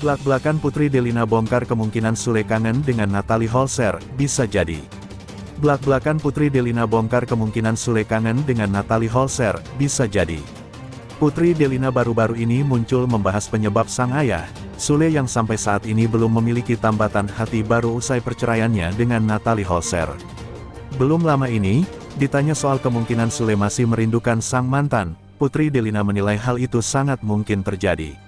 Blak-blakan Putri Delina bongkar kemungkinan Sule kangen dengan Natalie Holzer, bisa jadi. Blak-blakan Putri Delina bongkar kemungkinan Sule kangen dengan Natalie Holzer, bisa jadi. Putri Delina baru-baru ini muncul membahas penyebab sang ayah, Sule yang sampai saat ini belum memiliki tambatan hati baru usai perceraiannya dengan Natalie Holzer. Belum lama ini, ditanya soal kemungkinan Sule masih merindukan sang mantan, Putri Delina menilai hal itu sangat mungkin terjadi.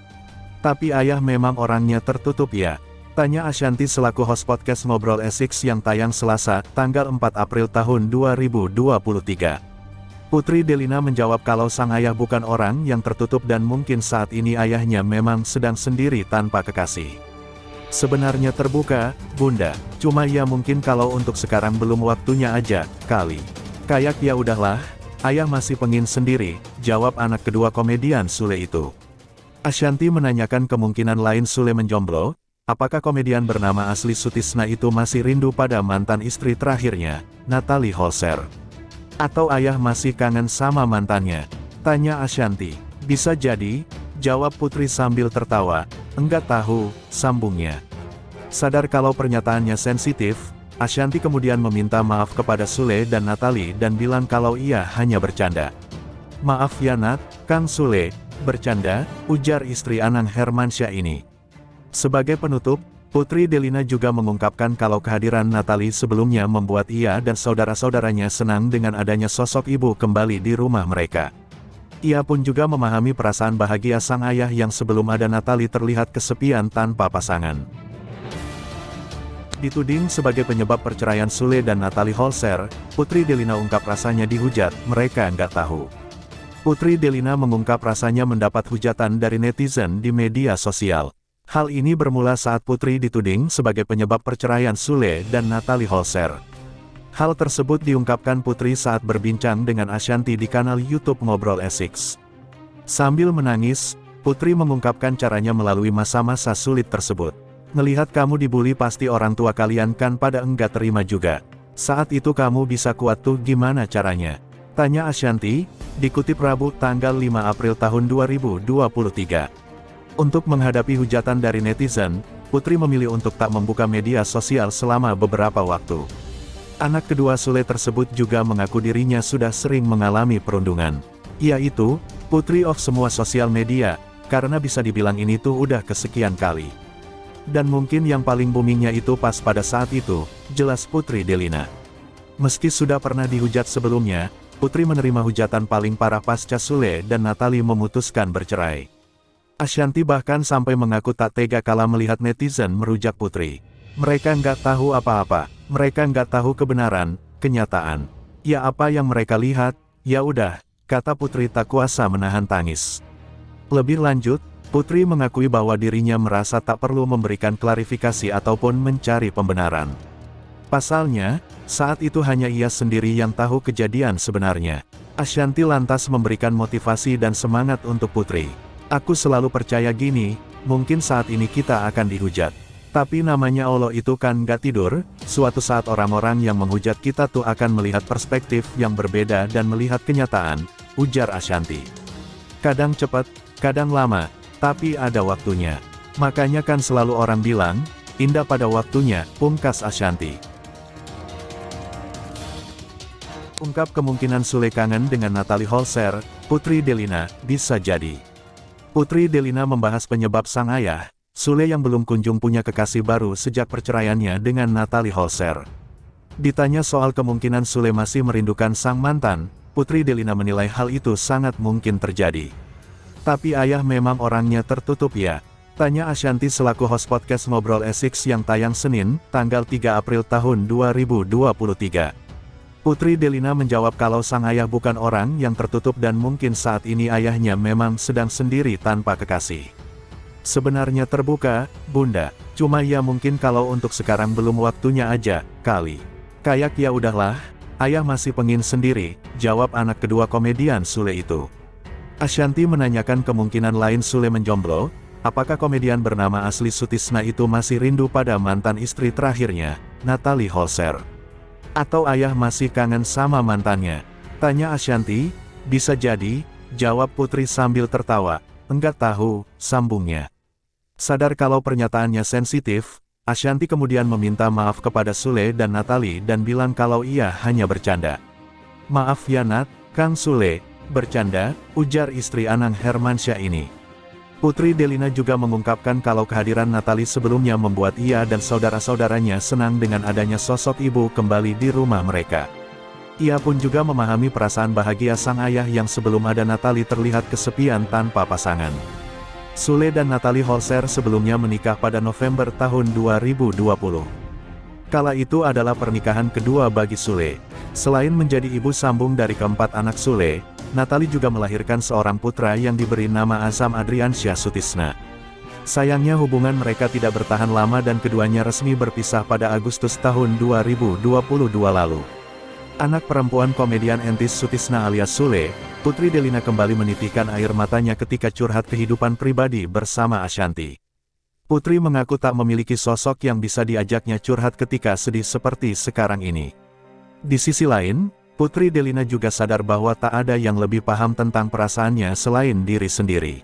Tapi ayah memang orangnya tertutup ya? Tanya Ashanty selaku host podcast Ngobrol Esix yang tayang Selasa, tanggal 4 April tahun 2023. Putri Delina menjawab kalau sang ayah bukan orang yang tertutup dan mungkin saat ini ayahnya memang sedang sendiri tanpa kekasih. Sebenarnya terbuka, Bunda, cuma ya mungkin kalau untuk sekarang belum waktunya aja, kali. Kayak ya udahlah, ayah masih pengen sendiri, jawab anak kedua komedian Sule itu. Ashanty menanyakan kemungkinan lain Sule menjomblo, apakah komedian bernama asli Sutisna itu masih rindu pada mantan istri terakhirnya, Natalie Holzer. Atau ayah masih kangen sama mantannya? Tanya Ashanty. Bisa jadi, jawab Putri sambil tertawa, enggak tahu, sambungnya. Sadar kalau pernyataannya sensitif, Ashanty kemudian meminta maaf kepada Sule dan Natalie dan bilang kalau ia hanya bercanda. Maaf ya Nat, Kang Sule, bercanda, ujar istri Anang Hermansyah ini. Sebagai penutup, Putri Delina juga mengungkapkan kalau kehadiran Natalie sebelumnya membuat ia dan saudara-saudaranya senang dengan adanya sosok ibu kembali di rumah mereka. Ia pun juga memahami perasaan bahagia sang ayah yang sebelum ada Natalie terlihat kesepian tanpa pasangan. Dituding sebagai penyebab perceraian Sule dan Natalie Holzer, Putri Delina ungkap rasanya dihujat, mereka nggak tahu. Putri Delina mengungkap rasanya mendapat hujatan dari netizen di media sosial. Hal ini bermula saat Putri dituding sebagai penyebab perceraian Sule dan Natalie Holzer. Hal tersebut diungkapkan Putri saat berbincang dengan Ashanty di kanal YouTube Ngobrol Esix. Sambil menangis, Putri mengungkapkan caranya melalui masa-masa sulit tersebut. Ngelihat kamu dibully pasti orang tua kalian kan pada enggak terima juga. Saat itu kamu bisa kuat tuh gimana caranya? Tanya Ashanty, dikutip Rabu tanggal 5 April tahun 2023. Untuk menghadapi hujatan dari netizen, Putri memilih untuk tak membuka media sosial selama beberapa waktu. Anak kedua Sule tersebut juga mengaku dirinya sudah sering mengalami perundungan. Yaitu, Putri off semua sosial media, karena bisa dibilang ini tuh udah kesekian kali. Dan mungkin yang paling boomingnya itu pas pada saat itu, jelas Putri Delina. Meski sudah pernah dihujat sebelumnya, Putri menerima hujatan paling parah pasca Sule dan Natalie memutuskan bercerai. Ashanty bahkan sampai mengaku tak tega kala melihat netizen merujak Putri. Mereka nggak tahu apa-apa, mereka nggak tahu kebenaran, kenyataan. Ya apa yang mereka lihat, ya udah, kata Putri tak kuasa menahan tangis. Lebih lanjut, Putri mengakui bahwa dirinya merasa tak perlu memberikan klarifikasi ataupun mencari pembenaran. Pasalnya, saat itu hanya ia sendiri yang tahu kejadian sebenarnya. Ashanty lantas memberikan motivasi dan semangat untuk Putri. Aku selalu percaya gini, mungkin saat ini kita akan dihujat. Tapi namanya Allah itu kan gak tidur, suatu saat orang-orang yang menghujat kita tuh akan melihat perspektif yang berbeda dan melihat kenyataan, ujar Ashanty. Kadang cepat, kadang lama, tapi ada waktunya. Makanya kan selalu orang bilang, indah pada waktunya, pungkas Ashanty. Ungkap kemungkinan Sule kangen dengan Natalie Holzer, Putri Delina, bisa jadi. Putri Delina membahas penyebab sang ayah, Sule yang belum kunjung punya kekasih baru sejak perceraiannya dengan Natalie Holzer. Ditanya soal kemungkinan Sule masih merindukan sang mantan, Putri Delina menilai hal itu sangat mungkin terjadi. Tapi ayah memang orangnya tertutup ya? Tanya Ashanty selaku host podcast Ngobrol Esix yang tayang Senin, tanggal 3 April tahun 2023. Putri Delina menjawab kalau sang ayah bukan orang yang tertutup dan mungkin saat ini ayahnya memang sedang sendiri tanpa kekasih. Sebenarnya terbuka, Bunda, cuma ya mungkin kalau untuk sekarang belum waktunya aja, kali. Kayak ya udahlah, ayah masih pengen sendiri, jawab anak kedua komedian Sule itu. Ashanty menanyakan kemungkinan lain Sule menjomblo, apakah komedian bernama asli Sutisna itu masih rindu pada mantan istri terakhirnya, Natalie Holzer. Atau ayah masih kangen sama mantannya? Tanya Ashanty. Bisa jadi, jawab Putri sambil tertawa, enggak tahu, sambungnya. Sadar kalau pernyataannya sensitif, Ashanty kemudian meminta maaf kepada Sule dan Natalie dan bilang kalau ia hanya bercanda. "Maaf ya Nat, Kang Sule, bercanda," ujar istri Anang Hermansyah ini. Putri Delina juga mengungkapkan kalau kehadiran Natalie sebelumnya membuat ia dan saudara-saudaranya senang dengan adanya sosok ibu kembali di rumah mereka. Ia pun juga memahami perasaan bahagia sang ayah yang sebelum ada Natalie terlihat kesepian tanpa pasangan. Sule dan Natalie Holzer sebelumnya menikah pada November tahun 2020. Kala itu adalah pernikahan kedua bagi Sule. Selain menjadi ibu sambung dari keempat anak Sule, Natalie juga melahirkan seorang putra yang diberi nama Azam Adriansyah Sutisna. Sayangnya hubungan mereka tidak bertahan lama dan keduanya resmi berpisah pada Agustus tahun 2022 lalu. Anak perempuan komedian Entis Sutisna alias Sule, Putri Delina kembali menitikkan air matanya ketika curhat kehidupan pribadi bersama Ashanty. Putri mengaku tak memiliki sosok yang bisa diajaknya curhat ketika sedih seperti sekarang ini. Di sisi lain, Putri Delina juga sadar bahwa tak ada yang lebih paham tentang perasaannya selain diri sendiri.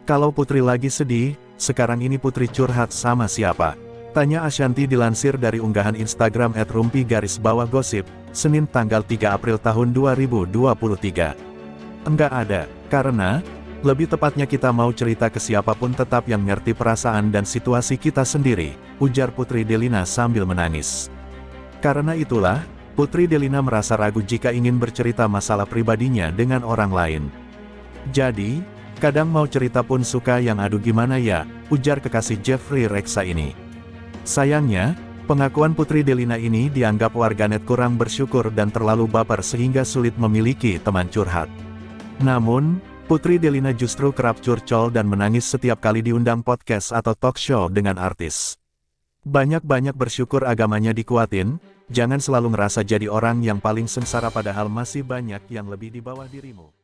Kalau Putri lagi sedih, sekarang ini Putri curhat sama siapa? Tanya Ashanty dilansir dari unggahan Instagram @rumpi_gosip, Senin tanggal 3 April tahun 2023. Enggak ada, karena, lebih tepatnya kita mau cerita ke siapapun tetap yang ngerti perasaan dan situasi kita sendiri, ujar Putri Delina sambil menangis. Karena itulah, Putri Delina merasa ragu jika ingin bercerita masalah pribadinya dengan orang lain. Jadi, kadang mau cerita pun suka yang aduh gimana ya, ujar kekasih Jeffrey Reksa ini. Sayangnya, pengakuan Putri Delina ini dianggap warganet kurang bersyukur dan terlalu baper sehingga sulit memiliki teman curhat. Namun, Putri Delina justru kerap curcol dan menangis setiap kali diundang podcast atau talk show dengan artis. Banyak-banyak bersyukur agamanya dikuatin, jangan selalu ngerasa jadi orang yang paling sengsara padahal masih banyak yang lebih di bawah dirimu.